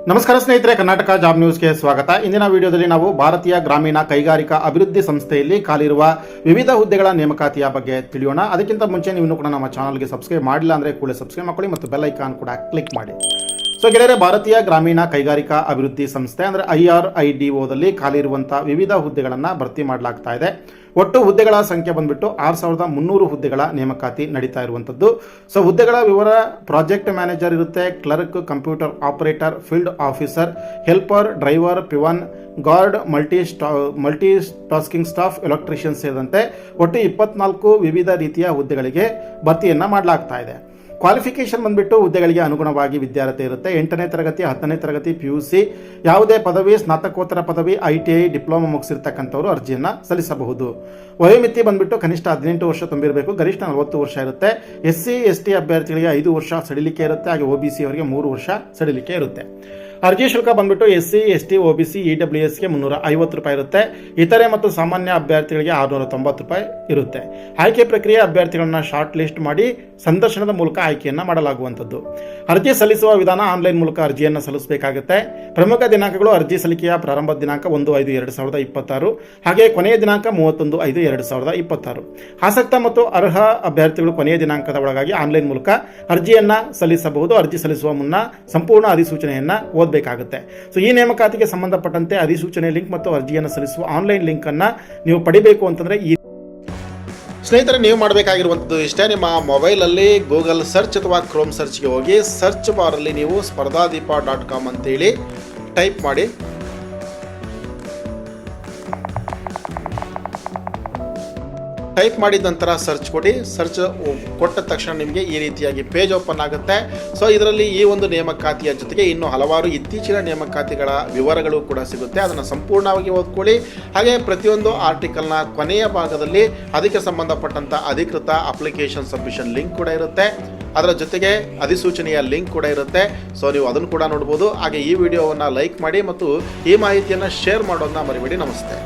ನಮಸ್ಕಾರ ಸ್ನೇಹಿತರೆ, ಕರ್ನಾಟಕ ಜಾಬ್ ನ್ಯೂಸ್ಗೆ ಸ್ವಾಗತ. ಇಂದಿನ ವಿಡಿಯೋದಲ್ಲಿ ನಾವು ಭಾರತೀಯ ಗ್ರಾಮೀಣ ಕೈಗಾರಿಕಾ ಅಭಿವೃದ್ಧಿ ಸಂಸ್ಥೆಯಲ್ಲಿ ಖಾಲಿರುವ ವಿವಿಧ ಹುದ್ದೆಗಳ ನೇಮಕಾತಿಯ ಬಗ್ಗೆ ತಿಳಿಯೋಣ. ಅದಕ್ಕಿಂತ ಮುಂಚೆ ನೀವು ಕೂಡ ನಮ್ಮ ಚಾನಲ್ಗೆ ಸಬ್ಸ್ಕ್ರೈಬ್ ಮಾಡಿಲ್ಲ ಅಂದರೆ ಕೂಡಲೇ ಸಬ್ಸ್ಕ್ರೈಬ್ ಮಾಡ್ಕೊಳ್ಳಿ ಮತ್ತು ಬೆಲ್ ಐಕಾನ್ ಕೂಡ ಕ್ಲಿಕ್ ಮಾಡಿ. ಸೊ ಗೆಳೆಯರೆ, ಭಾರತೀಯ ಗ್ರಾಮೀಣ ಕೈಗಾರಿಕಾ ಅಭಿವೃದ್ಧಿ ಸಂಸ್ಥೆ ಅಂದರೆ IRIDOದಲ್ಲಿ ಖಾಲಿ ಇರುವಂಥ ವಿವಿಧ ಹುದ್ದೆಗಳನ್ನು ಭರ್ತಿ ಮಾಡಲಾಗ್ತಾ ಇದೆ. ಒಟ್ಟು ಹುದ್ದೆಗಳ ಸಂಖ್ಯೆ ಬಂದ್ಬಿಟ್ಟು 6300 ಹುದ್ದೆಗಳ ನೇಮಕಾತಿ ನಡೀತಾ ಇರುವಂಥದ್ದು. ಸೊ ಹುದ್ದೆಗಳ ವಿವರ: ಪ್ರಾಜೆಕ್ಟ್ ಮ್ಯಾನೇಜರ್ ಇರುತ್ತೆ, clerk, computer operator, field officer, helper, driver, peon, guard, multi tasking staff, electrician ಸೇರಿದಂತೆ ಒಟ್ಟು 24 ವಿವಿಧ ರೀತಿಯ ಹುದ್ದೆಗಳಿಗೆ ಭರ್ತಿಯನ್ನು ಮಾಡಲಾಗ್ತಾ ಇದೆ. ಕ್ವಾಲಿಫಿಕೇಷನ್ ಬಂದ್ಬಿಟ್ಟು ಹುದ್ದೆಗಳಿಗೆ ಅನುಗುಣವಾಗಿ ವಿದ್ಯಾರ್ಥಿ ಇರುತ್ತೆ. 8ನೇ ತರಗತಿ, 10ನೇ ತರಗತಿ, PUC, ಯಾವುದೇ ಪದವಿ, ಸ್ನಾತಕೋತ್ತರ ಪದವಿ, ITI, ಡಿಪ್ಲೊಮಾ ಮುಗಿಸಿರ್ತಕ್ಕಂಥವ್ರು ಅರ್ಜಿಯನ್ನು ಸಲ್ಲಿಸಬಹುದು. ವಯೋಮಿತಿ ಬಂದ್ಬಿಟ್ಟು ಕನಿಷ್ಠ 18 ವರ್ಷ ತುಂಬಿರಬೇಕು, ಗರಿಷ್ಠ 40 ವರ್ಷ ಇರುತ್ತೆ. SC ST ಅಭ್ಯರ್ಥಿಗಳಿಗೆ 5 ವರ್ಷ ಸಡಿಲಿಕೆ ಇರುತ್ತೆ, ಹಾಗೆ OBC ಅವರಿಗೆ 3 ವರ್ಷ ಸಡಿಲಿಕೆ ಇರುತ್ತೆ. ಅರ್ಜಿ ಶುಲ್ಕ ಬಂದ್ಬಿಟ್ಟು SC ST OBC EWSಗೆ 350 ರೂಪಾಯಿ ಇರುತ್ತೆ. ಇತರೆ ಮತ್ತು ಸಾಮಾನ್ಯ ಅಭ್ಯರ್ಥಿಗಳಿಗೆ 690 ರೂಪಾಯಿ ಇರುತ್ತೆ. ಆಯ್ಕೆ ಪ್ರಕ್ರಿಯೆ: ಅಭ್ಯರ್ಥಿಗಳನ್ನ ಶಾರ್ಟ್ ಲಿಸ್ಟ್ ಮಾಡಿ ಸಂದರ್ಶನದ ಮೂಲಕ ಆಯ್ಕೆಯನ್ನು ಮಾಡಲಾಗುವಂಥದ್ದು. ಅರ್ಜಿ ಸಲ್ಲಿಸುವ ವಿಧಾನ: ಆನ್ಲೈನ್ ಮೂಲಕ ಅರ್ಜಿಯನ್ನು ಸಲ್ಲಿಸಬೇಕಾಗುತ್ತೆ. ಪ್ರಮುಖ ದಿನಾಂಕಗಳು: ಅರ್ಜಿ ಸಲ್ಲಿಕೆಯ ಪ್ರಾರಂಭ ದಿನಾಂಕ 1/5/2026, ಹಾಗೆ ಕೊನೆಯ ದಿನಾಂಕ 31/5/2026. ಆಸಕ್ತ ಮತ್ತು ಅರ್ಹ ಅಭ್ಯರ್ಥಿಗಳು ಕೊನೆಯ ದಿನಾಂಕದ ಒಳಗಾಗಿ ಆನ್ಲೈನ್ ಮೂಲಕ ಅರ್ಜಿಯನ್ನು ಸಲ್ಲಿಸಬಹುದು. ಅರ್ಜಿ ಸಲ್ಲಿಸುವ ಮುನ್ನ ಸಂಪೂರ್ಣ ಅಧಿಸೂಚನೆಯನ್ನು ಬೇಕಾಗುತ್ತೆ. ಸೊ ಈ ನೇಮಕಾತಿಗೆ ಸಂಬಂಧಪಟ್ಟಂತೆ ಅಧಿಸೂಚನೆ ಲಿಂಕ್ ಮತ್ತು ಅರ್ಜಿಯನ್ನು ಸಲ್ಲಿಸುವ ಆನ್ಲೈನ್ ಲಿಂಕ್ ಅನ್ನ ನೀವು ಪಡಿಬೇಕು ಅಂತಂದ್ರೆ ಸ್ನೇಹಿತರೆ, ನೀವು ಮಾಡಬೇಕಾಗಿರುವಂಥದ್ದು ಇಷ್ಟೇ. ನಿಮ್ಮ ಮೊಬೈಲಲ್ಲಿ ಗೂಗಲ್ ಸರ್ಚ್ ಅಥವಾ ಕ್ರೋಮ್ ಸರ್ಚ್ಗೆ ಹೋಗಿ ಸರ್ಚ್ ಬಾರಲ್ಲಿ ನೀವು spardhadeepa.com ಅಂತೇಳಿ ಟೈಪ್ ಮಾಡಿ. ಟೈಪ್ ಮಾಡಿದ ನಂತರ ಸರ್ಚ್ ಕೊಡಿ. ಸರ್ಚ್ ಕೊಟ್ಟ ತಕ್ಷಣ ನಿಮಗೆ ಈ ರೀತಿಯಾಗಿ ಪೇಜ್ ಓಪನ್ ಆಗುತ್ತೆ. ಸೊ ಇದರಲ್ಲಿ ಈ ಒಂದು ನೇಮಕಾತಿಯ ಜೊತೆಗೆ ಇನ್ನೂ ಹಲವಾರು ಇತ್ತೀಚಿನ ನೇಮಕಾತಿಗಳ ವಿವರಗಳು ಕೂಡ ಸಿಗುತ್ತೆ. ಅದನ್ನು ಸಂಪೂರ್ಣವಾಗಿ ಓದ್ಕೊಳ್ಳಿ. ಹಾಗೆ ಪ್ರತಿಯೊಂದು ಆರ್ಟಿಕಲ್ನ ಕೊನೆಯ ಭಾಗದಲ್ಲಿ ಅದಕ್ಕೆ ಸಂಬಂಧಪಟ್ಟಂಥ ಅಧಿಕೃತ ಅಪ್ಲಿಕೇಶನ್ ಸಬ್ಮಿಷನ್ ಲಿಂಕ್ ಕೂಡ ಇರುತ್ತೆ. ಅದರ ಜೊತೆಗೆ ಅಧಿಸೂಚನೆಯ ಲಿಂಕ್ ಕೂಡ ಇರುತ್ತೆ. ಸೊ ನೀವು ಅದನ್ನು ಕೂಡ ನೋಡ್ಬೋದು. ಹಾಗೆ ಈ ವಿಡಿಯೋವನ್ನು ಲೈಕ್ ಮಾಡಿ ಮತ್ತು ಈ ಮಾಹಿತಿಯನ್ನು ಶೇರ್ ಮಾಡೋದನ್ನ ಮರಿಬೇಡಿ. ನಮಸ್ತೆ.